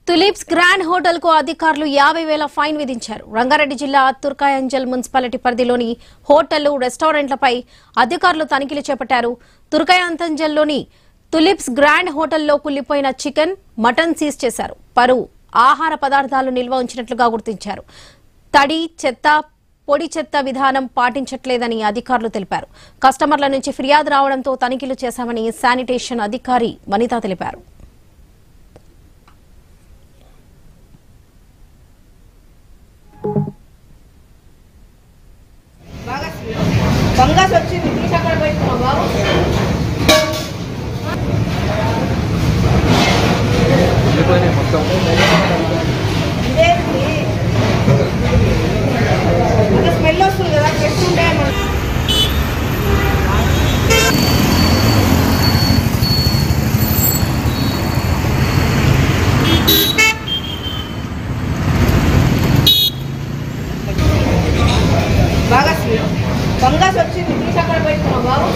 Tulips grand hotel కు అధికారులు 50,000 fine విధించారు. రంగారెడ్డి జిల్లా తుర్కాయంజల్ మున్సిపాలిటీ పరిధిలోని హోటళ్లు, రెస్టారెంట్లపై అధికారులు తనిఖీలు చేపట్టారు. తుర్కాయంజల్లోని తులిప్స్ గ్రాండ్ హోటల్లో కుళ్లిపోయిన చికెన్, మటన్ సీజ్ చేశారు. పలు ఆహార పదార్థాలు నిల్వ ఉంచినట్లుగా గుర్తించారు. తడి, చెత్త, పొడి చెత్త విధానం పాటించట్లేదని అధికారులు తెలిపారు. కస్టమర్ల నుంచి ఫిర్యాదు రావడంతో తనిఖీలు చేశామని శానిటేషన్ అధికారి వనిత తెలిపారు. ఫంగస్ వచ్చింది, తీసి అక్కడ పెట్టుకున్నాం బాబు. ఇదేంటి స్మెల్ వస్తుంది కదా, పెట్టుకుంటే బాగా ఫంగస్ వచ్చింది, తీసి అక్కడ పెట్టుకున్నాం బాబు.